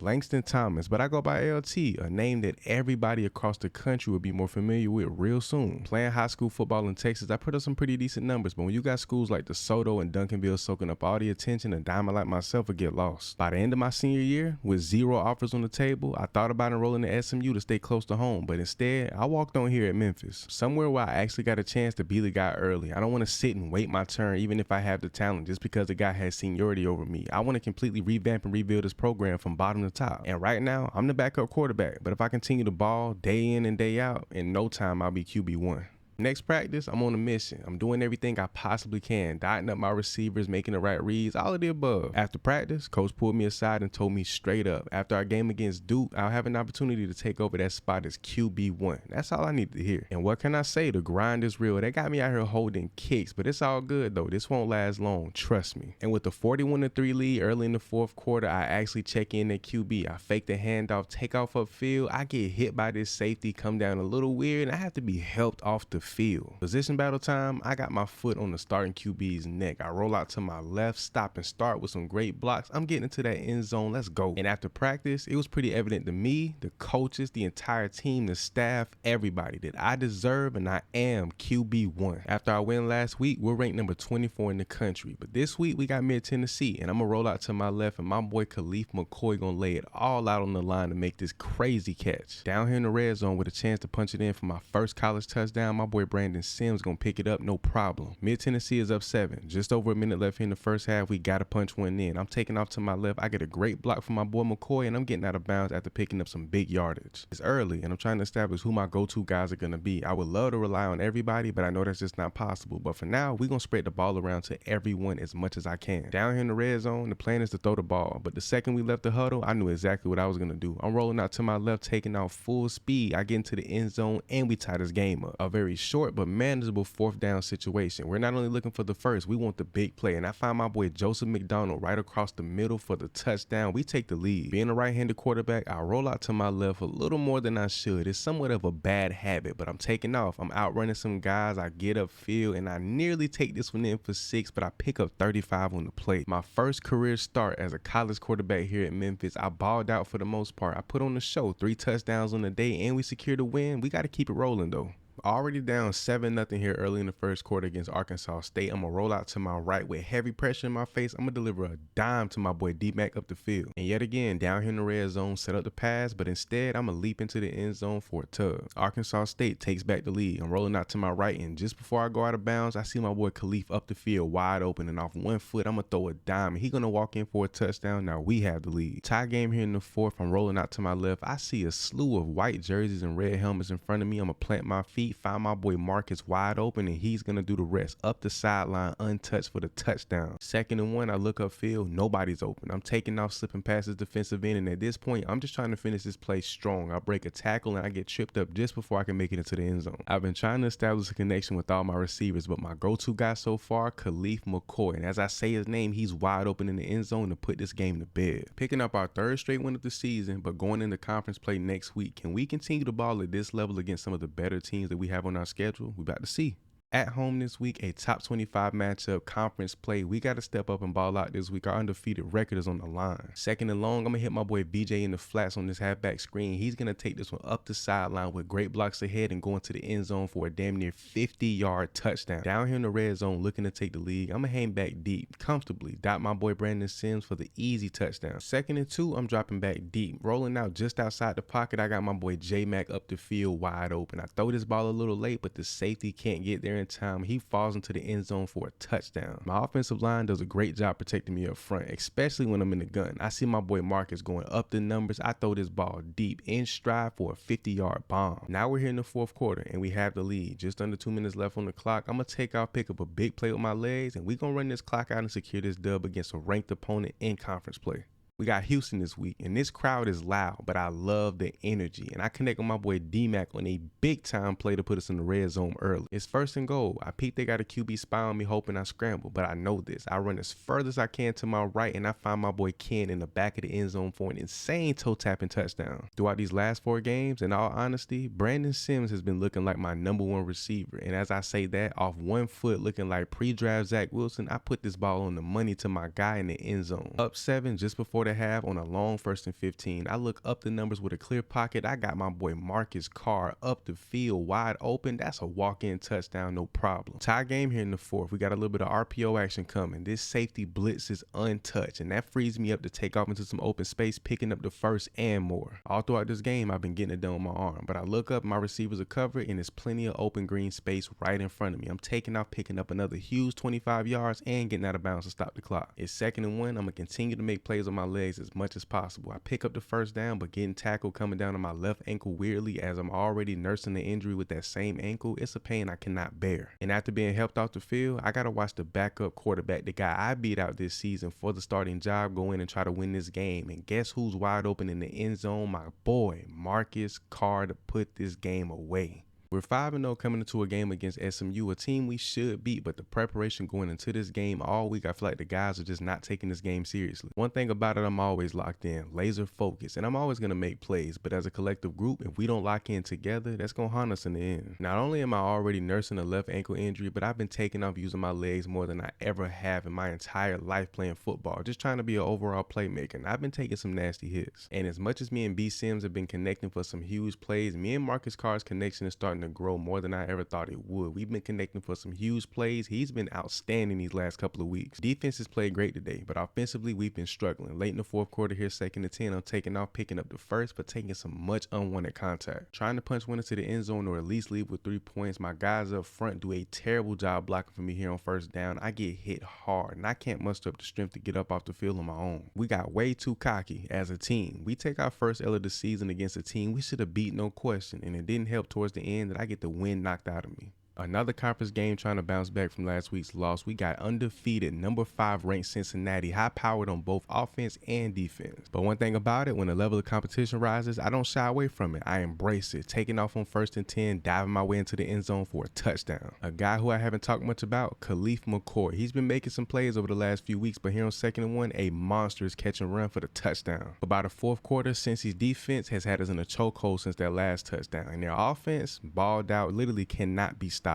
Langston Thomas, but I go by LT, a name that everybody across the country would be more familiar with real soon. Playing high school football in Texas, I put up some pretty decent numbers, but when you got schools like DeSoto and Duncanville soaking up all the attention, a diamond like myself would get lost. By the end of my senior year, with 0 offers on the table, I thought about enrolling at SMU to stay close to home, but instead, I walked on here at Memphis, somewhere where I actually got a chance to be the guy early. I don't want to sit and wait my turn, even if I have the talent, just because the guy has seniority over me. I want to completely revamp and rebuild this program from bottom to top. And right now, I'm the backup quarterback, but if I continue to ball day in and day out, in no time I'll be QB1. Next practice, I'm on a mission. I'm doing everything I possibly can, dotting up my receivers, making the right reads, all of the above. After practice, coach pulled me aside and told me straight up, after our game against Duke, I'll have an opportunity to take over that spot as QB1. That's all I need to hear. And what can I say? The grind is real. They got me out here holding kicks, but it's all good though. This won't last long, trust me. And with the 41-3 lead early in the fourth quarter, I actually check in at QB. I fake the handoff, take off upfield. I get hit by this safety, come down a little weird, and I have to be helped off the field. Position battle time, I got my foot on the starting QB's neck. I roll out to my left, stop and start with some great blocks. I'm getting into that end zone, let's go. And after practice, it was pretty evident to me, the coaches, the entire team, the staff, everybody, that I deserve and I am QB1. After our win last week, we're ranked number 24 in the country. But this week, we got Mid-Tennessee, and I'm gonna roll out to my left, and my boy Khalif McCoy gonna lay it all out on the line to make this crazy catch. Down here in the red zone with a chance to punch it in for my first college touchdown, my boy Brandon Sims gonna pick it up, no problem. Mid-Tennessee is up 7. Just over a minute left here in the first half. We gotta punch one in. I'm taking off to my left. I get a great block from my boy McCoy, and I'm getting out of bounds after picking up some big yardage. It's early, and I'm trying to establish who my go-to guys are gonna be. I would love to rely on everybody, but I know that's just not possible. But for now, we're gonna spread the ball around to everyone as much as I can. Down here in the red zone, the plan is to throw the ball, but the second we left the huddle, I knew exactly what I was gonna do. I'm rolling out to my left, taking off full speed. I get into the end zone, and we tie this game up. A very short but manageable 4th down situation. We're not only looking for the first, we want the big play, and I find my boy Joseph McDonald right across the middle for the touchdown. We take the lead. Being a right-handed quarterback, I roll out to my left a little more than I should. It's somewhat of a bad habit, but I'm taking off. I'm outrunning some guys. I get upfield, and I nearly take this one in for 6, but I pick up 35 on the play. My first career start as a college quarterback here at Memphis, I balled out for the most part. I put on the show, 3 touchdowns on the day, and we secured a win. We got to keep it rolling though. Already down 7-0 here early in the first quarter against Arkansas State. I'm going to roll out to my right with heavy pressure in my face. I'm going to deliver a dime to my boy D-Mac up the field. And yet again, down here in the red zone, set up the pass, but instead, I'm going to leap into the end zone for a tug. Arkansas State takes back the lead. I'm rolling out to my right, and just before I go out of bounds, I see my boy Khalif up the field wide open, and off one foot, I'm going to throw a dime, and he's going to walk in for a touchdown. Now we have the lead. Tie game here in the 4th. I'm rolling out to my left. I see a slew of white jerseys and red helmets in front of me. I'm going to plant my feet, find my boy Marcus wide open, and he's gonna do the rest. Up the sideline, untouched for the touchdown. 2nd and 1, I look upfield, nobody's open. I'm taking off, slipping past his defensive end, and at this point, I'm just trying to finish this play strong. I break a tackle, and I get tripped up just before I can make it into the end zone. I've been trying to establish a connection with all my receivers, but my go-to guy so far, Khalif McCoy, and as I say his name, he's wide open in the end zone to put this game to bed. Picking up our 3rd straight win of the season, but going into conference play next week, can we continue to ball at this level against some of the better teams that we have on our schedule? We about to see. At home this week, a top 25 matchup, conference play. We got to step up and ball out this week. Our undefeated record is on the line. 2nd and long, I'm going to hit my boy BJ in the flats on this halfback screen. He's going to take this one up the sideline with great blocks ahead and go into the end zone for a damn near 50-yard touchdown. Down here in the red zone, looking to take the lead. I'm going to hang back deep, comfortably. Dot my boy Brandon Sims for the easy touchdown. 2nd and 2, I'm dropping back deep. Rolling out just outside the pocket, I got my boy J-Mac up the field wide open. I throw this ball a little late, but the safety can't get there in time. He falls into the end zone for a touchdown. My offensive line does a great job protecting me up front, especially when I'm in the gun. I see my boy Marcus going up the numbers. I throw this ball deep in stride for a 50-yard bomb. Now we're here in the 4th quarter, and we have the lead. Just under 2 minutes left on the clock. I'm going to take out, pick up a big play with my legs, and we're going to run this clock out and secure this dub against a ranked opponent in conference play. We got Houston this week, and this crowd is loud, but I love the energy. And I connect with my boy D-Mac on a big-time play to put us in the red zone early. It's 1st and goal. I peek they got a QB spy on me, hoping I scramble, but I know this. I run as further as I can to my right, and I find my boy Ken in the back of the end zone for an insane toe-tapping touchdown. Throughout these last 4 games, in all honesty, Brandon Sims has been looking like my #1 receiver. And as I say that, off one foot, looking like pre-draft Zach Wilson, I put this ball on the money to my guy in the end zone. Up 7 just before at half on a long 1st and 15. I look up the numbers with a clear pocket. I got my boy Marcus Carr up the field wide open. That's a walk-in touchdown, no problem. Tie game here in the 4th. We got a little bit of RPO action coming. This safety blitz is untouched, and that frees me up to take off into some open space, picking up the first and more. All throughout this game, I've been getting it done with my arm, but I look up, my receivers are covered, and there's plenty of open green space right in front of me. I'm taking off, picking up another huge 25 yards and getting out of bounds to stop the clock. It's 2nd and 1. I'm gonna continue to make plays on my legs as much as possible. I pick up the first down, but getting tackled coming down on my left ankle weirdly, as I'm already nursing the injury with that same ankle. It's a pain I cannot bear. And after being helped off the field, I gotta watch the backup quarterback, the guy I beat out this season for the starting job, go in and try to win this game. And guess who's wide open in the end zone? My boy Marcus Carr, to put this game away. We're 5-0 coming into a game against SMU, a team we should beat, but the preparation going into this game all week, I feel like the guys are just not taking this game seriously. One thing about it, I'm always locked in, laser focused, and I'm always going to make plays, but as a collective group, if we don't lock in together, that's going to haunt us in the end. Not only am I already nursing a left ankle injury, but I've been taking off using my legs more than I ever have in my entire life playing football, just trying to be an overall playmaker, and I've been taking some nasty hits. And as much as me and B Sims have been connecting for some huge plays, me and Marcus Carr's connection is starting to grow more than I ever thought it would. We've been connecting for some huge plays. He's been outstanding these last couple of weeks. Defense has played great today, but offensively we've been struggling. Late in the 4th quarter here, 2nd and 10, I'm taking off, picking up the first, but taking some much unwanted contact. Trying to punch one into the end zone or at least leave with 3 points. My guys up front do a terrible job blocking for me here on 1st down. I get hit hard, and I can't muster up the strength to get up off the field on my own. We got way too cocky as a team. We take our first L of the season against a team we should have beat, no question, and it didn't help towards the end that I get the win knocked out of me. Another conference game trying to bounce back from last week's loss. We got undefeated number 5 ranked Cincinnati, high powered on both offense and defense. But one thing about it, when the level of competition rises, I don't shy away from it. I embrace it, taking off on 1st and 10, diving my way into the end zone for a touchdown. A guy who I haven't talked much about, Khalif McCoy. He's been making some plays over the last few weeks, but here on 2nd and 1, a monstrous catch and run for the touchdown. But by the 4th quarter, Cincy's defense has had us in a chokehold since that last touchdown, and their offense, balled out, literally cannot be stopped.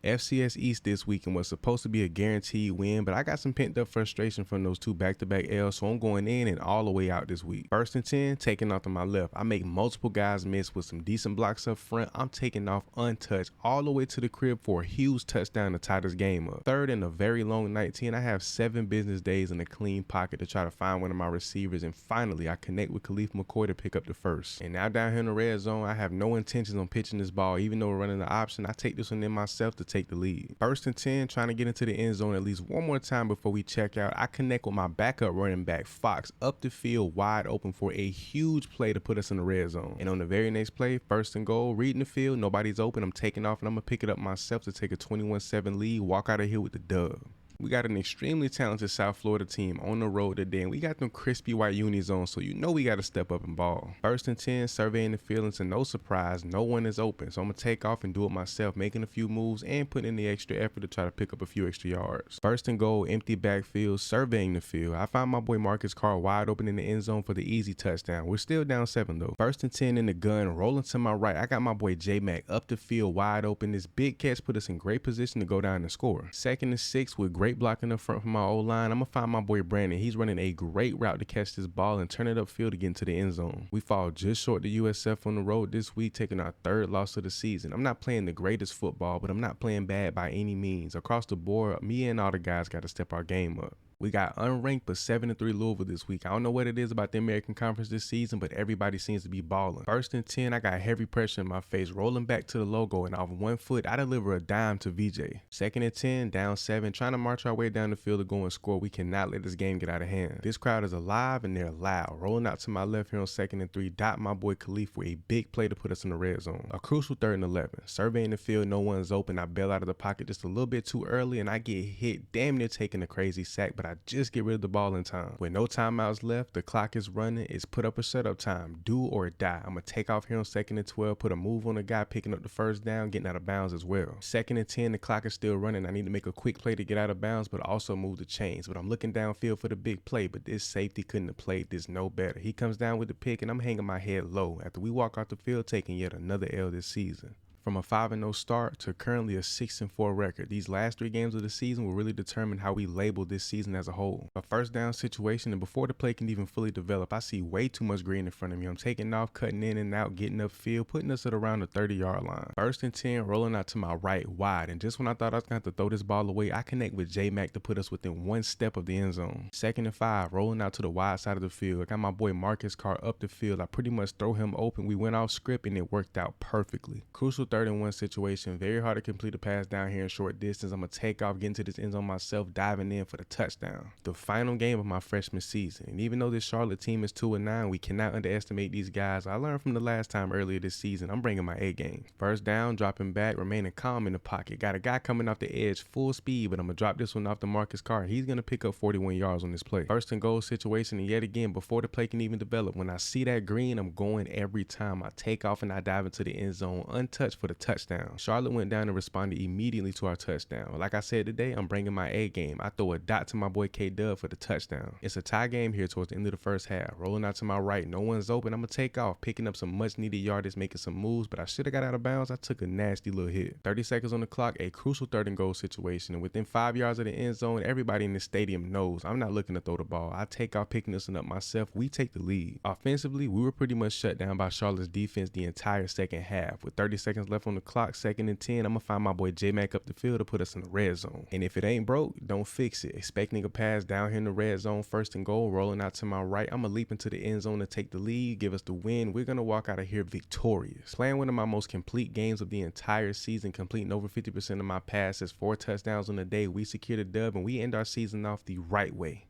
FCS East this weekend was supposed to be a guaranteed win, but I got some pent up frustration from those 2 back-to-back L's, so I'm going in and all the way out this week. 1st and 10, taking off to my left. I make multiple guys miss with some decent blocks up front. I'm taking off untouched all the way to the crib for a huge touchdown to tie this game up. 3rd and a very long 19, I have 7 business days in a clean pocket to try to find one of my receivers, and finally I connect with Khalif McCoy to pick up the first. And now down here in the red zone, I have no intentions on pitching this ball, even though we're running the option. I take this one in myself to take the lead. 1st and 10, trying to get into the end zone at least one more time before we check out. I connect with my backup running back, Fox, up the field wide open for a huge play to put us in the red zone. And on the very next play, 1st and goal, reading the field, nobody's open. I'm taking off and I'm going to pick it up myself to take a 21-7 lead, walk out of here with the dub. We got an extremely talented South Florida team on the road today, and we got them crispy white unis on, so you know we got to step up and ball. 1st and 10, surveying the field, and to no surprise, no one is open, so I'm going to take off and do it myself, making a few moves and putting in the extra effort to try to pick up a few extra yards. 1st and goal, empty backfield, surveying the field. I find my boy Marcus Carr wide open in the end zone for the easy touchdown. We're still down 7 though. 1st and 10 in the gun, rolling to my right. I got my boy J-Mac up the field wide open. This big catch put us in great position to go down and score. 2nd and 6 with great blocking up front from my O-line. I'm going to find my boy Brandon. He's running a great route to catch this ball and turn it upfield to get into the end zone. We fall just short to USF on the road this week, taking our 3rd loss of the season. I'm not playing the greatest football, but I'm not playing bad by any means. Across the board, me and all the guys got to step our game up. We got unranked but 7-3 Louisville this week. I don't know what it is about the American Conference this season, but everybody seems to be balling. 1st and 10, I got heavy pressure in my face, rolling back to the logo, and off 1 foot, I deliver a dime to VJ. 2nd and 10, down 7, trying to march our way down the field to go and score. We cannot let this game get out of hand. This crowd is alive and they're loud. Rolling out to my left here on 2nd and 3, dot my boy Khalif for a big play to put us in the red zone. A crucial 3rd and 11. Surveying the field, no one's open. I bail out of the pocket just a little bit too early, and I get hit, damn near taking a crazy sack, but I just get rid of the ball in time. With no timeouts left, the clock is running. It's put up a setup time. Do or die. I'm going to take off here on 2nd and 12, put a move on the guy, picking up the 1st down, getting out of bounds as well. 2nd and 10, the clock is still running. I need to make a quick play to get out of bounds, but also move the chains. But I'm looking downfield for the big play, but this safety couldn't have played this no better. He comes down with the pick, and I'm hanging my head low after we walk off the field taking yet another L this season. From a 5-0 start to currently a 6-4 record, these last 3 games of the season will really determine how we label this season as a whole. A first down situation, and before the play can even fully develop, I see way too much green in front of me. I'm taking off, cutting in and out, getting upfield, putting us at around the 30-yard line. 1st and 10, rolling out to my right, wide, and just when I thought I was going to have to throw this ball away, I connect with J-Mac to put us within 1 step of the end zone. 2nd and 5, rolling out to the wide side of the field. I got my boy Marcus Carr up the field. I pretty much throw him open. We went off script and it worked out perfectly. Crucial 3rd and 1 situation. Very hard to complete a pass down here in short distance. I'm going to take off, get into this end zone myself, diving in for the touchdown. The final game of my freshman season. And even though this Charlotte team is 2-9, we cannot underestimate these guys. I learned from the last time earlier this season. I'm bringing my A game. First down, dropping back, remaining calm in the pocket. Got a guy coming off the edge full speed, but I'm going to drop this one off to Marcus Carr. He's going to pick up 41 yards on this play. 1st and goal situation, and yet again, before the play can even develop, when I see that green, I'm going every time. I take off and I dive into the end zone untouched for the touchdown. Charlotte went down and responded immediately to our touchdown. Like I said today, I'm bringing my A game. I throw a dot to my boy K-Dub for the touchdown. It's a tie game here towards the end of the first half. Rolling out to my right, no one's open. I'm going to take off, picking up some much needed yardage, making some moves, but I should have got out of bounds. I took a nasty little hit. 30 seconds on the clock, a crucial 3rd and goal situation, and within 5 yards of the end zone, everybody in the stadium knows I'm not looking to throw the ball. I take off, picking this one up myself. We take the lead. Offensively, we were pretty much shut down by Charlotte's defense the entire second half. With 30 seconds left on the clock, 2nd and 10, I'm going to find my boy J-Mac up the field to put us in the red zone. And if it ain't broke, don't fix it. Expecting a pass down here in the red zone, 1st and goal, rolling out to my right. I'm going to leap into the end zone to take the lead, give us the win. We're going to walk out of here victorious. Playing one of my most complete games of the entire season, completing over 50% of my passes, 4 touchdowns on the day. We secure the dub and we end our season off the right way.